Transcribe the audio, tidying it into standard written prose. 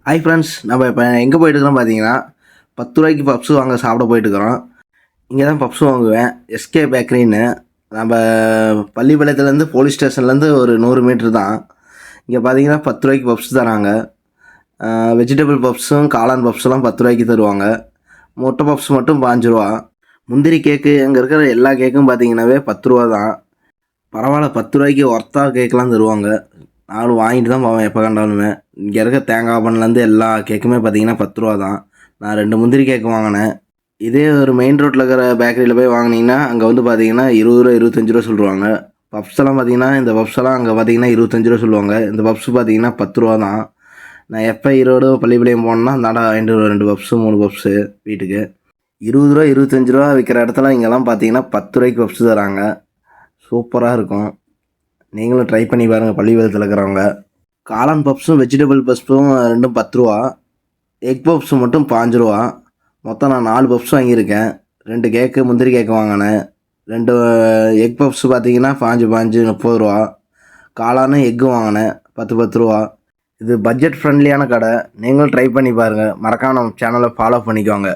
Hi friends, நம்ம இப்போ எங்கே போயிட்டுருக்கோம் பார்த்தீங்கன்னா, 10 ரூபாய்க்கு பப்ஸு வாங்க சாப்பிட போயிட்டுருக்குறோம். இங்கே தான் பப்ஸு வாங்குவேன். எஸ்கே பேக்கரின்னு. நம்ம பள்ளிப்பாளையத்துலேருந்து போலீஸ் ஸ்டேஷன்லேருந்து ஒரு 100 மீட்ரு தான். இங்கே பார்த்தீங்கன்னா 10 ரூபாய்க்கு பப்ஸ் தராங்க. வெஜிடபிள் பப்ஸும் காளான் பப்ஸ்லாம் 10 ரூபாய்க்கு தருவாங்க. முட்டை பப்ஸ் மட்டும் 5 ரூபா. முந்திரி கேக்கு அங்கே இருக்கிற எல்லா கேக்கும் பார்த்தீங்கன்னாவே 10 ரூபா தான். பரவாயில்ல, 10 ரூபாய்க்கு ஒர்த்தா கேக்கெலாம் தருவாங்க. நானும் வாங்கிட்டு தான் போவேன் எப்போ கண்டாலுமே. இங்கே இருக்க தேங்காய் பண்ணலேருந்து எல்லா கேக்குமே பார்த்தீங்கன்னா 10 ரூபா தான். நான் 2 முந்திரி கேக்கு வாங்கினேன். இதே ஒரு மெயின் ரோட்டில் இருக்கிற பேக்கரியில் போய் வாங்கினீங்கன்னா அங்கே வந்து பார்த்தீங்கன்னா 20 ரூபா 25 ரூபா சொல்லுவாங்க. பப்ஸெல்லாம் பார்த்தீங்கன்னா இந்த பப்ஸெல்லாம் அங்கே பார்த்தீங்கன்னா 25 ரூபா சொல்லுவாங்க. இந்த பப்ஸ் பார்த்தீங்கன்னா 10 ரூபா தான். நான் எப்போ ஈரோடு பள்ளிப்பாளையம் போனேன்னா அந்தாண்ட வாங்கிட்டு 2 பப்ஸு 3 பப்ஸு வீட்டுக்கு. 20 ரூபா 25 ரூபா விற்கிற இடத்துல இங்கெல்லாம் பார்த்தீங்கன்னா 10 ரூபாய்க்கு பப்ஸ் தராங்க. சூப்பராக இருக்கும். நீங்களும் ட்ரை பண்ணி பாருங்கள் பள்ளிப்பாளையத்தில் இருக்கிறவங்க. காளான் பப்ஸும் வெஜிடபிள் பப்ஸும் ரெண்டும் 10 ரூபா. எக் பப்ஸு மட்டும் 5 ரூபா. மொத்தம் நான் 4 பப்ஸ் வாங்கியிருக்கேன். 2 கேக்கு முந்திரி கேக்கு வாங்கினேன். 2 எக் பப்ஸ் பார்த்தீங்கன்னா 5 30 ரூபா. காளானும் எக்கும் வாங்கினேன் 10 ரூபா. இது பட்ஜெட் ஃப்ரெண்ட்லியான கடை. நீங்களும் ட்ரை பண்ணி பாருங்கள். மறக்காம நம்ம சேனலை ஃபாலோ பண்ணிக்கோங்க.